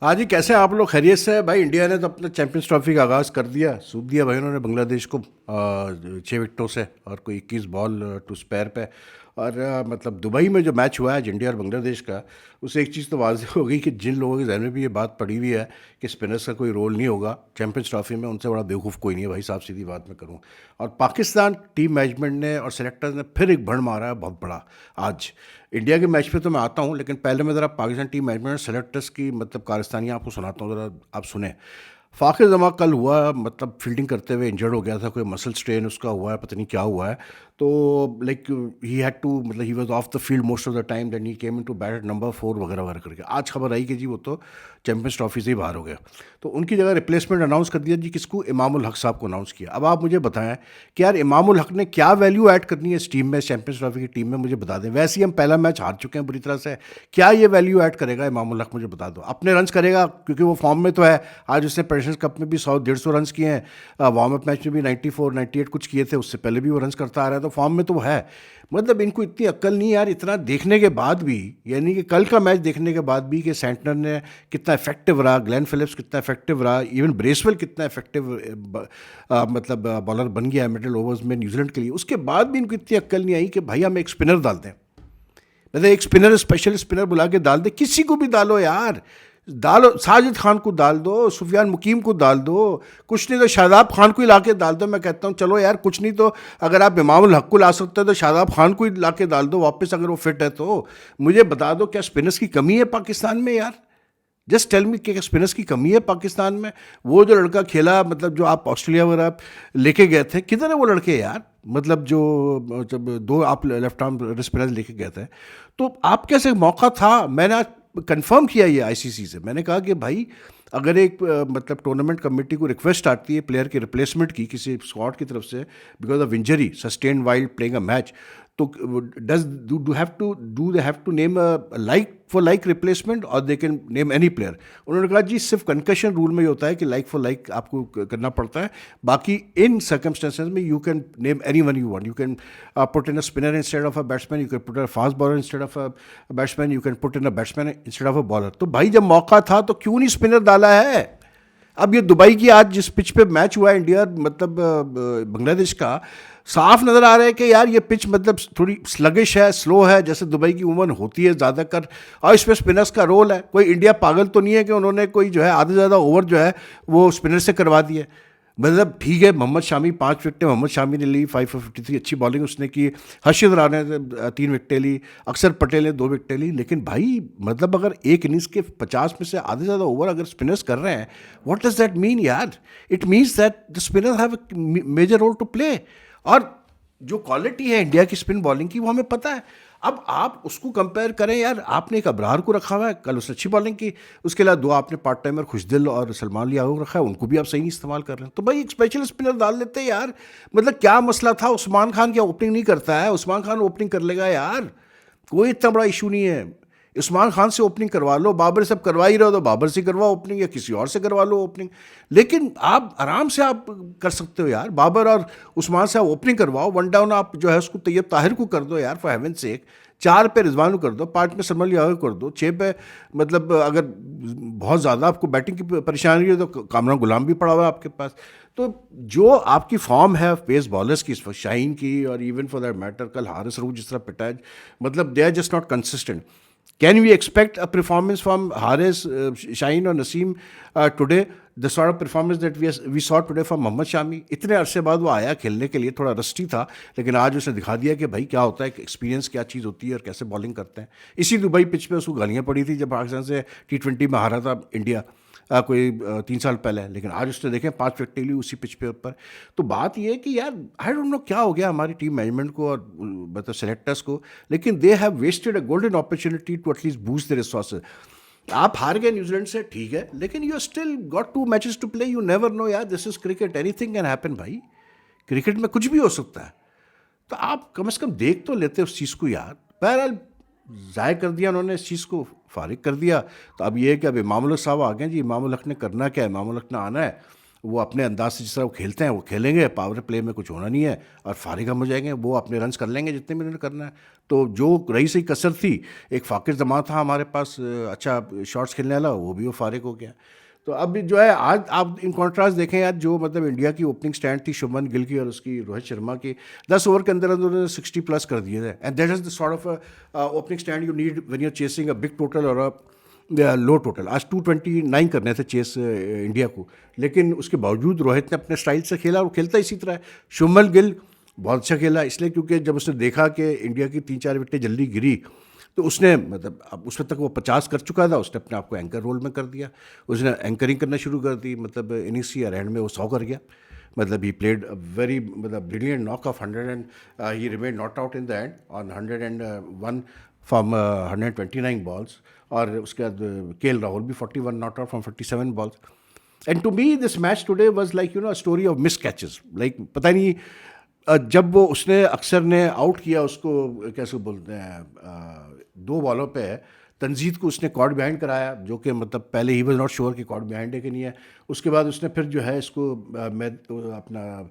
हाँ जी, कैसे हैं आप लोग? खैरियत से है भाई? इंडिया ने तो अपने चैंपियंस ट्रॉफी का आगाज़ कर दिया, सूद दिया भाई उन्होंने बांग्लादेश को 6 विकेटों से, और कोई 21 बॉल टू स्पेयर पे। और मतलब दुबई में जो मैच हुआ है आज इंडिया और बांग्लादेश का, उससे एक चीज़ तो वाज़ेह हो गई कि जिन लोगों के जहन में भी ये बात पड़ी हुई है कि स्पिनर्स का कोई रोल नहीं होगा चैंपियंस ट्रॉफी में, उनसे बड़ा बेवकूफ़ कोई नहीं है भाई साहब, सीधी बात मैं करूँ। और पाकिस्तान टीम मैनेजमेंट ने और सेलेक्टर्स ने फिर एक भड़ मारा है बहुत बड़ा आज। इंडिया के मैच पे तो मैं आता हूँ, लेकिन पहले मैं ज़रा पाकिस्तान टीम मैनेजमेंट सेलेक्टर्स की मतलब कारस्तानियाँ आपको सुनाता हूँ, ज़रा आप सुने। फ़ाखिर जमा कल हुआ, मतलब फील्डिंग करते हुए इंजर्ड हो गया था, कोई मसल स्ट्रेन उसका हुआ है, पता नहीं क्या हुआ है। तो लाइक ही हैड टू, मतलब he was off the field most of the time, then he came into bat number 4 वगैरह वगैरह करके। आज खबर आई कि जी वो तो चैंपियंस ट्रॉफी से ही बाहर हो गया। तो उनकी जगह रिप्लेसमेंट अनाउंस कर दिया जी, किसको? इमामुल हक साहब को अनाउंस किया। अब आप मुझे बताएं कि यार इमामुल हक ने क्या वैल्यू ऐड करनी है इस टीम में, चैंपियंस ट्रॉफी की टीम में, मुझे बता दें। वैसे ही हम पहला मैच हार चुके हैं बुरी तरह से, क्या ये वैल्यू ऐड करेगा इमामुल हक? मुझे बता दो। अपने रन्स करेगा क्योंकि वो फॉर्म में तो है। आज उसने प्रेसिडेंट्स कप में भी 100-150 रन किए हैं, वार्म अप मैच में भी 94-98 कुछ किए थे, उससे पहले भी वो रन करता आ रहा है, तो फॉर्म में तो वो है। मतलब इनको इतनी अक्ल नहीं यार, इतना देखने के बाद भी, यानी कि कल का मैच देखने के बाद भी कि सेंटनर ने कितना इफेक्टिव रहा, ग्लेन फिलिप्स कितना इफेक्टिव रहा, इवन ब्रेसवेल कितना इफेक्टिव मतलब बॉलर बन गया है मिडिल ओवर्स में न्यूजीलैंड के लिए, उसके बाद भी इनको इतनी अक्ल नहीं आई कि भाई हम एक स्पिनर डाल दें। मतलब एक स्पिनर, स्पेशल स्पिनर बुला के डाल दे, किसी को भी डालो यार, डालो। साजिद खान को डाल दो, सुफियान मुकीम को डाल दो, कुछ नहीं तो शादाब खान को ही ला के डाल दो। मैं कहता हूँ चलो यार, कुछ नहीं तो अगर आप इमामुल हक को ला सकते हो तो शादाब खान को ही ला के डाल दो वापस, अगर वो फिट है तो। मुझे बता दो, क्या स्पिनर्स की कमी है पाकिस्तान में यार? जस्ट टेल मी, क्या स्पिनर्स की कमी है पाकिस्तान में? वो जो लड़का खेला, मतलब जो आप ऑस्ट्रेलिया वगैरह आप लेके गए थे, किधर है वो लड़के यार? मतलब जो, जब दो आप लेफ्ट आर्म स्पिनर लेके गए थे, तो आप कैसे? मौका था, मैंने आज कंफर्म किया ये आईसीसी से। मैंने कहा कि भाई अगर एक मतलब टूर्नामेंट कमेटी को रिक्वेस्ट आती है प्लेयर के रिप्लेसमेंट की किसी स्क्वाड की तरफ से, because of injury sustain while playing a match, तो does do have to do they have to name like for like replacement, और they can name any player? उन्होंने कहा जी सिर्फ कंकशन रूल में ही होता है कि लाइक फॉर लाइक आपको करना पड़ता है, बाकी इन सर्कमस्टेंसेज में you can name any one you want. You can put in a spinner instead of a batsman, you can put a fast bowler instead of a batsman, you can put in a batsman instead of a bowler. तो भाई जब मौका था तो क्यों नहीं spinner डाला है? अब ये दुबई की आज जिस पिच पे मैच हुआ है इंडिया मतलब बांग्लादेश का, साफ नज़र आ रहा है कि यार ये पिच मतलब थोड़ी स्लगिश है, स्लो है, जैसे दुबई की उमन होती है ज़्यादातर। और इसमें स्पिनर्स का रोल है। कोई इंडिया पागल तो नहीं है कि उन्होंने कोई जो है आधे से ज़्यादा ओवर जो है वो स्पिनर से करवा दिए। मतलब ठीक है, मोहम्मद शामी 5 विकेटें मोहम्मद शामी ने ली, 5 for 53, अच्छी बॉलिंग उसने की। हर्षित राणा ने 3 विकेटें ली, अक्षर पटेल ने 2 विकेटें ली। लेकिन भाई मतलब अगर एक इनिंग्स के 50 में से आधे से ज़्यादा ओवर अगर स्पिनर्स कर रहे हैं, व्हाट डज दैट मीन यार? It means that the spinner have major role to play. और जो क्वालिटी है इंडिया की स्पिन बॉलिंग की वो हमें पता है। अब आप उसको कंपेयर करें यार, आपने एक अबरार को रखा हुआ है, कल उसने अच्छी बॉलिंग की, उसके अलावा दो आपने पार्ट टाइमर खुशदिल और सलमान लियाओ रखा है, उनको भी आप सही नहीं इस्तेमाल कर रहे हैं। तो भाई एक स्पेशल स्पिनर डाल देते हैं यार। मतलब क्या मसला था? उस्मान खान क्या ओपनिंग नहीं करता है? उस्मान खान ओपनिंग कर लेगा यार, कोई इतना बड़ा इशू नहीं है। उस्मान खान से ओपनिंग करवा लो, बाबर से अब करवा ही रहे हो तो बाबर से करवाओ ओपनिंग, या किसी और से करवा लो ओपनिंग। लेकिन आप आराम से आप कर सकते हो यार, बाबर और उस्मान से आप ओपनिंग करवाओ। वन डाउन आप जो है उसको तैयब ताहिर को कर दो यार, फॉर हेवन सेक। 4 पे रिजवान को कर दो, 5 पे सलमान लियाओ को कर दो, 6 पे मतलब अगर बहुत ज़्यादा आपको बैटिंग की परेशानी है तो कामरान गुलाम भी पड़ा हुआ है आपके पास। तो जो आपकी फॉर्म है पेस बॉलर्स की इस वक्त, शाहीन की और इवन फॉर दैट मैटर कल हारिस रूफ जिस तरह पिटा है, मतलब they are just not consistent. Can we expect a performance from Haris, Shaheen और Naseem today? The sort of performance that we saw today from Mohammad Shami, इतने अरसे बाद वो आया खेलने के लिए, थोड़ा रस्टी था, लेकिन आज उसने दिखा दिया कि भाई क्या होता है, एक्सपीरियंस क्या चीज़ होती है और कैसे बॉलिंग करते हैं। इसी दुबई पिच पे उसको गालियाँ पड़ी थी जब पाकिस्तान से T20 में हारा था इंडिया, कोई 3 साल पहले। लेकिन आज उसने देखें 5 विकेट ली उसी पिच पे ऊपर। तो बात ये है कि यार आई डोंट नो क्या हो गया हमारी टीम मैनेजमेंट को और मतलब सेलेक्टर्स को, लेकिन they have wasted a golden opportunity to at least boost the resources. आप हार गए न्यूजीलैंड से, ठीक है, लेकिन you still got 2 matches to play. You never know यार, this is cricket, anything can happen भाई। क्रिकेट में कुछ भी हो सकता है। तो आप कम से कम देख तो लेते उस चीज़ को यार। बहरहाल ज़ाय कर दिया उन्होंने इस चीज़ को, फारिग कर दिया। तो अब ये है कि अब इमामुल हक साहब आ गए जी, इमामुल हक ने करना क्या है? इमामुल हक ने आना है वो अपने अंदाज से जिस तरह वो खेलते हैं वो खेलेंगे, पावर प्ले में कुछ होना नहीं है और फारिग हम हो जाएंगे, वो अपने रन्स कर लेंगे जितने भी उन्होंने करना है। तो जो रही सही कसर थी, एक फाकिर जमा था हमारे पास अच्छा शॉट्स खेलने वाला, वो भी वो फारिग हो गया। तो अब जो है आज आप इन कॉन्ट्रास्ट देखें आज, जो मतलब इंडिया की ओपनिंग स्टैंड थी शुभमन गिल की और उसकी रोहित शर्मा की, 10 ओवर के अंदर अंदर उन्होंने 60+ कर दिए थे। And that is the sort of opening stand you need when you are chasing a big total और अ लो टोटल। आज 229 करने थे चेस इंडिया को, लेकिन उसके बावजूद रोहित ने अपने स्टाइल से खेला और वो खेलता इसी तरह है। शुभमन गिल बहुत अच्छा खेला, इसलिए क्योंकि जब उसने देखा कि इंडिया की 3-4 विकेटें जल्दी गिरी, तो उसने मतलब अब उस वक्त तक वो 50 कर चुका था, उसने अपने आप को एंकर रोल में कर दिया, उसने एंकरिंग करना शुरू कर दी। मतलब इनिंग्स की एंड में वो 100 कर गया। मतलब ही प्लेड वेरी मतलब brilliant knock of 100 and he remain not out in the end on 101 from 129 balls. और उसके बाद के एल राहुल भी 41 not out from 47 balls. And to me this match today was like story of miss catches. Like पता नहीं जब वो उसने अक्सर ने आउट किया उसको, कैसे बोलते हैं, 2 बॉलों पे तंजीद को उसने कॉर्ड बिहाइंड कराया, जो कि मतलब पहले ही वाज नॉट श्योर कि कॉर्ड बिहाइंड है कि नहीं है। उसके बाद उसने फिर जो है इसको मैं अपना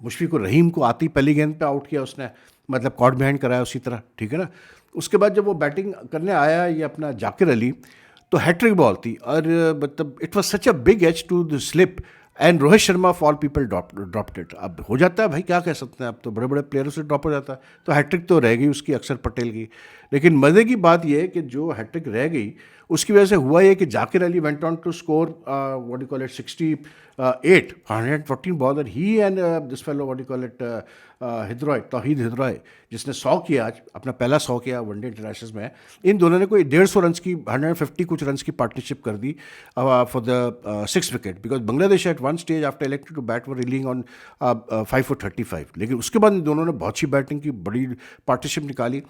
मुशफिक रहीम को आती पहली गेंद पे आउट किया उसने, मतलब कॉर्ड बिहाइंड कराया उसी तरह, ठीक है ना। उसके बाद जब वो बैटिंग करने आया ये अपना जाकिर अली, तो हैट्रिक बॉल थी और मतलब it was such a big edge to the slip and Rohit Sharma of all people dropped it. अब हो जाता है भाई, क्या कह सकते हैं, अब तो बड़े बड़े प्लेयरों से ड्रॉप हो जाता है। तो हैट्रिक तो रह गई उसकी, अक्षर पटेल की। लेकिन मज़े की बात यह है कि जो हैट्रिक रह गई उसकी वजह से हुआ ये कि Zakir Ali went on to score what you call it 68 114 ball, and he and this fellow what you call it हिद्रॉय, तौहीद हिद्रॉय, जिसने 100 किया आज, अपना पहला 100 किया वनडे इंटरनेशनल में। इन दोनों ने कोई 150 रन की 150 कुछ रन की पार्टनरशिप कर दी for the 6 wicket, because Bangladesh at one stage after elected to bat were reeling on 5 for 35। लेकिन उसके बाद इन दोनों ने बहुत सी बैटिंग की, बड़ी पार्टनरशिप निकाली।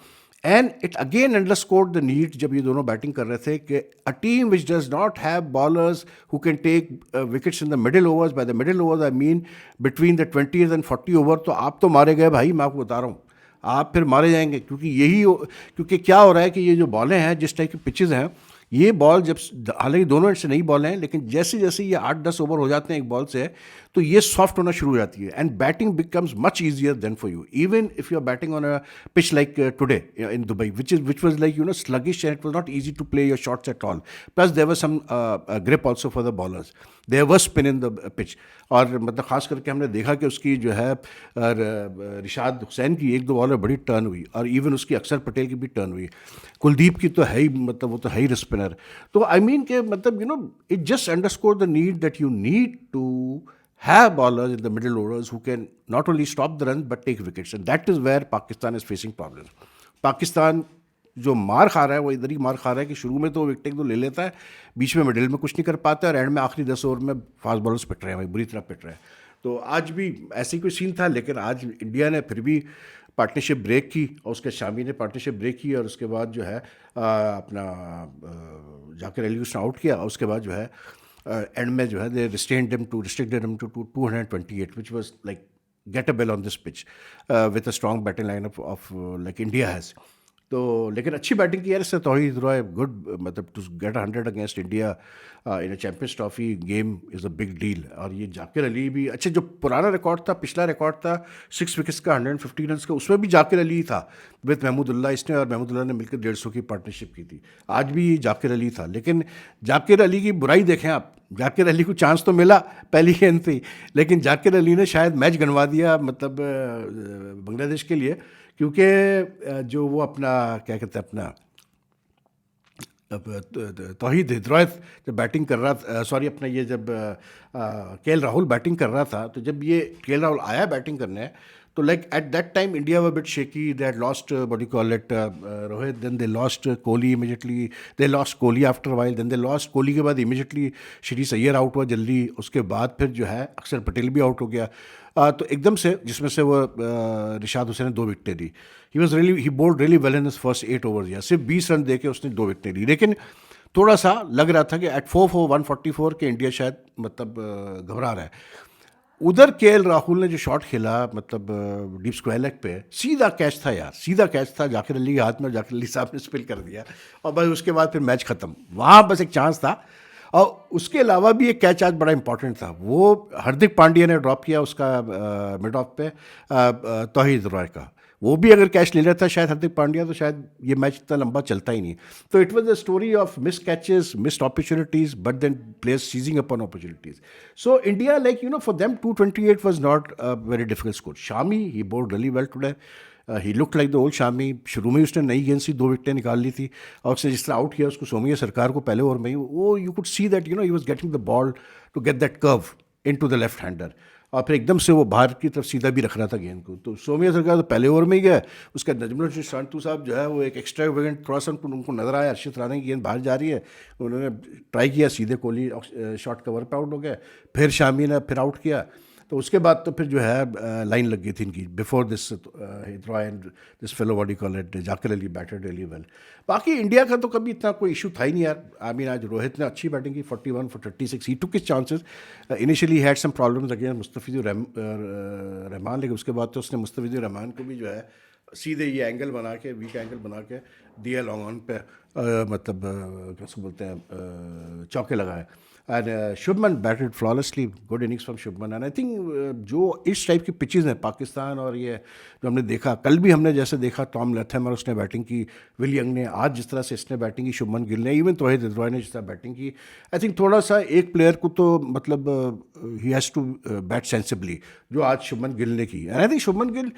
And it again underscored the need, जब ये दोनों बैटिंग कर रहे थे, कि a team which does not have bowlers who can take wickets in the middle overs, by the middle overs I mean between the 20th and 40 over, तो आप तो मारे गए भाई, मैं आपको बता रहा हूँ, आप फिर मारे जाएंगे। क्योंकि क्या हो रहा है कि ये जो बॉलें हैं, जिस टाइप की पिचेज़ हैं, ये बॉल जब, हालांकि दोनों एंड से नई बॉल हैं, लेकिन जैसे जैसे ये 8-10 ओवर हो जाते हैं एक बॉल से, तो ये सॉफ्ट होना शुरू हो जाती है and batting becomes much easier than for you, even if you are batting on a pitch like today in Dubai, which was like sluggish, and it was not easy to play your shots at all. Plus there was some grip also for the bowlers. There was spin in the pitch. और मतलब ख़ास करके हमने देखा कि उसकी जो है रिशाद हुसैन की 1-2 बॉल में बड़ी टर्न हुई, और इवन उसकी अक्षर पटेल की भी टर्न हुई। कुलदीप की तो है ही, मतलब वो तो है ही स्पिनर। तो आई मीन के मतलब it just underscore the need that you need to have bowlers in the middle orders who can not only stop the runs but take wickets, and that is where Pakistan is facing problems. Pakistan जो मार खा रहा है वो इधर ही मार खा रहा है कि शुरू में तो विकेट तो ले लेता है, बीच में मिडिल में कुछ नहीं कर पाता है, और एंड में आखिरी 10 ओवर में फास्ट बॉलर्स पिट रहे हैं भाई, बुरी तरह पिट रहे हैं। तो आज भी ऐसे ही कोई सीन था, लेकिन आज इंडिया ने फिर भी पार्टनरशिप ब्रेक की, और उसके शामी ने पार्टनरशिप ब्रेक की, और उसके बाद जो है अपना जाकिर अली उसने आउट किया, और उसके बाद जो है एंड में जो है दे restricted them to 228, which was like gettable on this pitch with a strong batting lineup of like India has. तो लेकिन अच्छी बैटिंग की यार इससे, तौहीद रॉय गुड, मतलब to get 100 against India in a Champions Trophy game is a big deal. और ये जाकिर अली भी अच्छा, जो पुराना रिकॉर्ड था, पिछला रिकॉर्ड था 6 विकेट्स का 150 रन का, उसमें भी जाकिर अली था विद महमूदुल्लाह, इसने और महमूदुल्लाह ने मिलकर 150 की पार्टनरशिप की थी। आज भी जाकिर अली था, लेकिन जाकिर अली की बुराई देखें आप, जाकिर अली को चांस तो मिला पहली गेंद पे, लेकिन जाकिर अली ने शायद मैच गंवा दिया मतलब बांग्लादेश के लिए, क्योंकि जो वो अपना क्या कहते हैं अपना तौहीद हिद्रॉयत जब बैटिंग कर रहा था, सॉरी अपना ये जब के एल राहुल बैटिंग कर रहा था, तो जब ये के एल राहुल आया बैटिंग करने, तो like at that time India were a bit shaky. They had lost what do you call it Rohit, then they lost Kohli immediately, they lost Kohli after a while, then they lost Kohli के बाद immediately Shreyas Iyer out हुआ जल्दी, उसके बाद फिर जो है अक्षर पटेल भी आउट हो गया। तो एकदम से जिसमें से वो रिशाद हुसैन ने 2 विकेटें दी, ही bowled really well in his first 8 overs, या सिर्फ 20 रन दे के उसने 2 विकेटें दी। लेकिन थोड़ा सा लग रहा था कि एट 144 के इंडिया शायद मतलब घबरा रहा है। उधर के एल राहुल ने जो शॉट खेला, मतलब डीप स्क्वायर लेग पे सीधा कैच था यार, सीधा कैच था जाकिर अली के हाथ में, जाकिर अली साहब ने स्पिल कर दिया, और बस उसके बाद फिर मैच ख़त्म। वहाँ बस एक चांस था, और उसके अलावा भी एक कैच आज बड़ा इंपॉर्टेंट था, वो हार्दिक पांड्या ने ड्रॉप किया उसका मिड ऑफ पे तौहीद रॉय का। वो भी अगर कैच ले लेता शायद हार्दिक पांड्या, तो शायद ये मैच इतना लंबा चलता ही नहीं। तो it was a story of miss catches, missed opportunities, but then players seizing upon opportunities. So India, like for them 228 was not a very difficult score. Shami, he bowled really well today. He looked like the old Shami. शुरू में उसने नई गेंद से 2 विकेटें निकाल ली थी, और उसने जिस तरह आउट किया उसको सोमिया सरकार को पहले ओवर में ही, वो you could see that he was getting the ball to get that curve into the left hander, और फिर एकदम से वो बाहर की तरफ सीधा भी रख रहा था गेंद को। तो सोमिया सरकार तो पहले ओवर में ही गया। उसका नजमुल संतू साहब जो है वो एक एक्स्ट्रा वेगेंट थोड़ा सा उनको नजर आया, अर्षित राणा की गेंद बाहर जा रही है, उन्होंने ट्राई किया, सीधे कोहली शॉट कवर पे आउट हो गया। फिर शामी ने फिर आउट किया, तो उसके बाद तो फिर जो है लाइन लग गई थी इनकी before this Roy and this fellow what you call it Zakir Ali batted really well. बाकी इंडिया का तो कभी इतना कोई इशू था ही नहीं यार। आई मीन आज रोहित ने अच्छी बैटिंग की, 41 for 36, he took his chances. Initially had some problems against Mustafizur Rahman, लेकिन उसके बाद तो उसने मुस्तफिजुर रहमान को भी जो है सीधे ये एंगल बना के, वीक एंगल बना के दिया लॉन्ग ऑन पे, मतलब कैसे बोलते हैं, चौके लगाए। And Shubman batted flawlessly, good innings from Shubman. And I think जो इस टाइप की पिचेस हैं पाकिस्तान, और ये जो हमने देखा कल भी, हमने जैसे देखा टॉम लैथम और उसने बैटिंग की, विल यंग ने, आज जिस तरह से इसने बैटिंग की, शुभमन गिल ने, इवन तौहीद रॉय ने जिस तरह बैटिंग की, आई थिंक थोड़ा सा एक प्लेयर को तो मतलब he has to bat sensibly, जो आज शुभमन गिल ने की। And I think Shubman Gill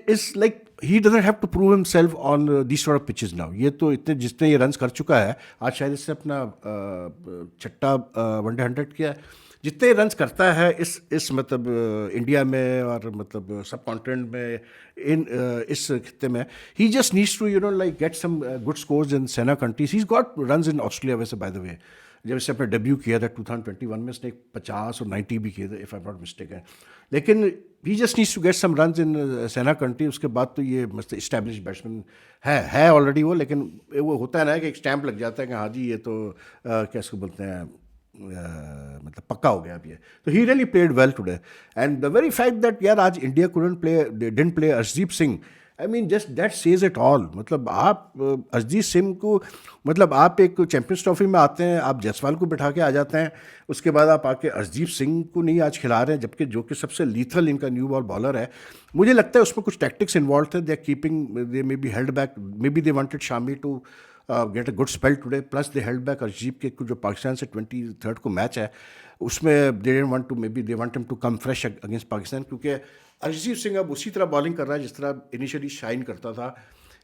is like he doesn't have to prove himself on this sort of pitches now. ये तो इतने जितने ये रन्स कर चुका है, आज शायद इससे अपना छठा वनडे 100 किया है। जितने रन्स करता है इस मतलब इंडिया में और मतलब सब कॉन्टिनेंट में, इन इस खित्ते में, he just needs to like get some good scores in SENA countries. He is got runs in Australia वैसे, बाय द वे, जब इससे अपना डेब्यू किया था 2021 में, इसने 50 और 90 भी किए थे if I am not mistake है। लेकिन he just needs to get some runs in SENA country. उसके बाद तो ये मस्त इस्टेब्लिश बैट्समैन है ऑलरेडी वो, लेकिन वो होता है ना कि एक स्टैंप लग जाता है कि हाँ जी ये तो कैसे बोलते हैं, मतलब पक्का हो गया अब ये। तो he really played well today. And the very fact that यार आज India didn't play Arshdeep Singh, I mean just that says it all. मतलब आप अर्शदीप सिंह को, मतलब आप एक चैंपियंस ट्रॉफी में आते हैं, आप जायसवाल को बिठा के आ जाते हैं, उसके बाद आप आके अर्शदीप सिंह को नहीं आज खिला रहे हैं, जबकि जो कि सबसे लीथल इनका न्यू बॉल बॉलर है। मुझे लगता है उसमें कुछ टैक्टिक्स इन्वॉल्व थे, they are keeping, they maybe held back, maybe they wanted Shami to get a good spell today, plus they held back Arshdeep के जो पाकिस्तान से 23rd को मैच है उसमें they didn't want to, maybe they want him to come fresh against Pakistan, क्योंकि अर्शदीप सिंह अब उसी तरह बॉलिंग कर रहा है जिस तरह इनिशियली शाइन करता था,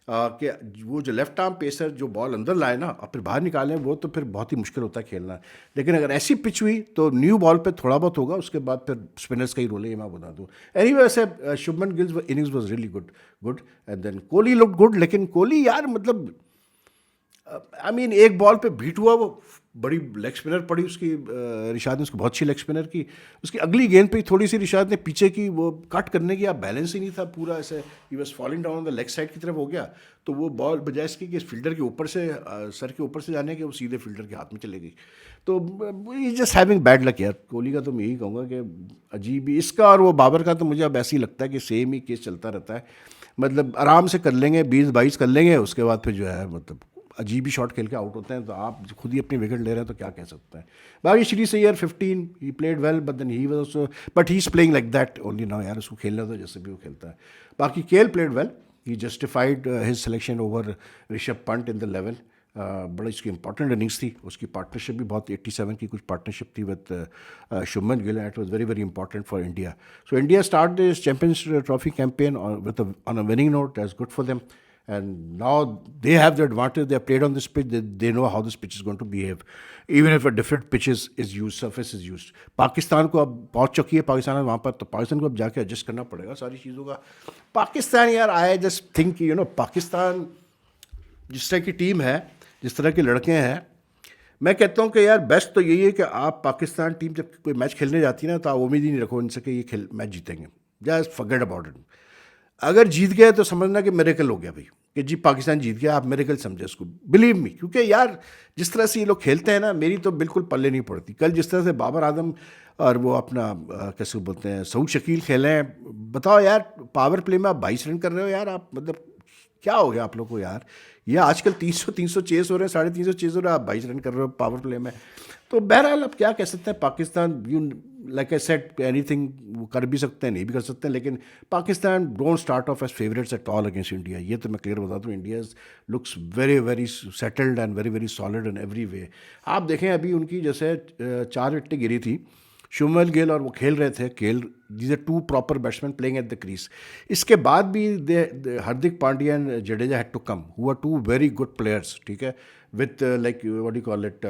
कि वो जो लेफ्ट आर्म पेसर जो बॉल अंदर लाए ना और फिर बाहर निकालें, वो तो फिर बहुत ही मुश्किल होता है खेलना। लेकिन अगर ऐसी पिच हुई तो न्यू बॉल पे थोड़ा बहुत होगा, उसके बाद फिर स्पिनर्स का ही रोल है, ये मैं बता दूँ। एनीवे, वैसे Shubman Gill's innings was really good and then Kohli looked good. लेकिन कोहली यार मतलब आई मीन एक बॉल पे बीट हुआ, वो बड़ी लेग स्पिनर पड़ी उसकी, रिशाद ने उसको बहुत अच्छी लेग स्पिनर की। उसकी अगली गेंद पे थोड़ी सी रिशाद ने पीछे की वो कट करने की, बैलेंस ही नहीं था पूरा, ऐसे he was falling down on the leg side की तरफ हो गया। तो वो बॉल बजाय इसकी कि फील्डर के ऊपर से सर के ऊपर से जाने के, वो सीधे फील्डर के हाथ में चले गई। तो ये जस्ट हैविंग बैड लक यार कोहली का। तो मैं यही कहूँगा कि अजीब ही इसका, और वो बाबर का तो मुझे अब ऐसे ही लगता है कि सेम ही केस चलता रहता है। मतलब आराम से कर लेंगे, 20-22 कर लेंगे, उसके बाद फिर जो है मतलब अजीब ही शॉट खेल के आउट होते हैं। तो आप खुद ही अपनी विकेट ले रहे हैं तो क्या कह सकते हैं। बाकी Shreyas Iyer 15, he played well, but then he was also, but he is playing like that only now यार, उसको खेलना तो जैसे भी वो खेलता है। बाकी KL played well, he justified his selection over Rishabh Pant in the 11। बड़ा इसकी इंपॉर्टेंट इनिंग्स थी, उसकी पार्टनरशिप भी बहुत 87 की कुछ पार्टनरशिप थी with Shubman Gill, and it was very very important for India. So India start this champions trophy campaign with on a winning note, that's good for them. And now they have the advantage, they have played on this pitch, they know how this pitch is going to behave, even if a different pitch is used, surface is used. Pakistan को अब पहुंच चुकी है, पाकिस्तान वहाँ पर, तो पाकिस्तान को अब जाके एडजस्ट करना पड़ेगा सारी चीज़ों का। पाकिस्तान यार, आई जस्ट थिंक पाकिस्तान जिस तरह की टीम है, जिस तरह के लड़के हैं, मैं कहता हूँ कि यार बेस्ट तो यही है कि आप पाकिस्तान टीम जब कोई मैच खेलने जाती है ना, तो आप उम्मीद ही नहीं रखो इनसे कि ये मैच जीतेंगे। Just forget about it. अगर जीत गया तो समझना कि मिरेकल हो गया भाई, कि जी पाकिस्तान जीत गया, आप मिरेकल समझे उसको, बिलीव मी। क्योंकि यार जिस तरह से ये लोग खेलते हैं ना, मेरी तो बिल्कुल पल्ले नहीं पड़ती। कल जिस तरह से बाबर आजम और वो अपना कैसे बोलते हैं सऊद शकील खेले हैं, बताओ यार, पावर प्ले में आप 22 रन कर रहे हो यार, आप मतलब क्या हो गया आप लोग को यार। ये आजकल 300 चेस हो रहे हैं, 350 चेस हो रहे हैं, आप 22 रन कर रहे हो पावर प्ले में। तो बहरहाल अब क्या कह सकते हैं, Pakistan you like I said anything वो कर भी सकते हैं, नहीं भी कर सकते हैं, लेकिन Pakistan don't start off as favourites at all against India. ये तो मैं क्लियर बताता हूँ, India looks very very settled and very very solid in every way. आप देखें अभी उनकी जैसे 4 विकेटें गिरी थी, शुभमन गिल और वो खेल रहे थे, these are 2 proper batsman playing at the crease. इसके बाद भी Hardik Pandya and Jadeja had to come, who are 2 very good players, ठीक है, with like what you call it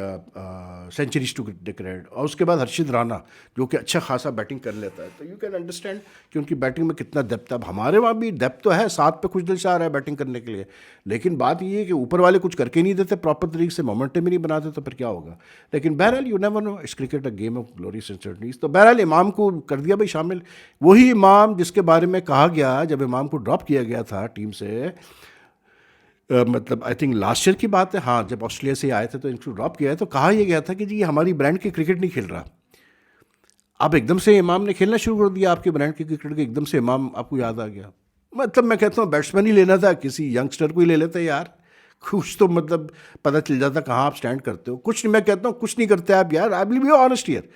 centuries to declared. और उसके बाद हर्षित राणा जो कि अच्छा खासा बैटिंग कर लेता है, तो यू कैन अंडरस्टैंड कि उनकी बैटिंग में कितना डेप्थ है। अब हमारे वहाँ भी डेप्थ तो है, 7 पे कुछ दिल से आ रहा है बैटिंग करने के लिए, लेकिन बात ये है कि ऊपर वाले कुछ करके नहीं देते प्रॉपर तरीके से, मोमेंटम ही नहीं बनाते, तो फिर क्या होगा। लेकिन बहरहाल you never know, is cricket a game of glories uncertainties. तो बहरहाल इमाम को कर दिया भाई शामिल, वही इमाम जिसके बारे में कहा गया जब इमाम को ड्रॉप किया गया था टीम से, मतलब आई थिंक लास्ट ईयर की बात है, हाँ, जब ऑस्ट्रेलिया से आए थे तो इनको ड्रॉप किया है, तो कहा यह गया था कि जी ये हमारी ब्रांड की क्रिकेट नहीं खेल रहा। अब एकदम से इमाम ने खेलना शुरू कर दिया आपके ब्रांड की क्रिकेट के, एकदम से इमाम आपको याद आ गया। मतलब मैं कहता हूँ बैट्समैन ही लेना था, किसी यंगस्टर को ही ले लेते यार, कुछ तो मतलब पता चल जाता कहाँ आप स्टैंड करते हो। कुछ नहीं, मैं कहता हूँ कुछ नहीं करते आप यार, I will be honest here.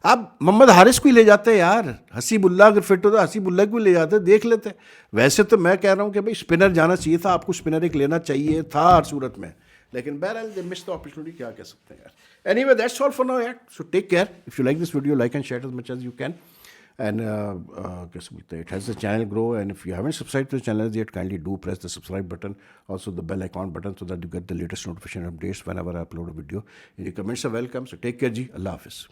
आप मोहम्मद हारिस को ही ले जाते हैं यार, हसीबुल्ला अगर फिट होता हसीबुल्ला को ही ले जाते, देख लेते। वैसे तो मैं कह रहा हूँ कि भाई स्पिनर जाना चाहिए था, आपको स्पिनर एक लेना चाहिए था हर सूरत में, लेकिन बहरहाल दे मिस द अपॉर्चुनिटी, क्या कह सकते हैं यार। Anyway that's all for now यार, so take care. If you like this video, like and share as much as you can, and कैसे बोलते हैं, it helps the channel grow, and if you haven't subscribed to the channel yet, kindly do press the subscribe button, also the bell icon button, so that you get the latest notification updates whenever I upload a video. Any comments are welcome, so take care ji, Allah Hafiz.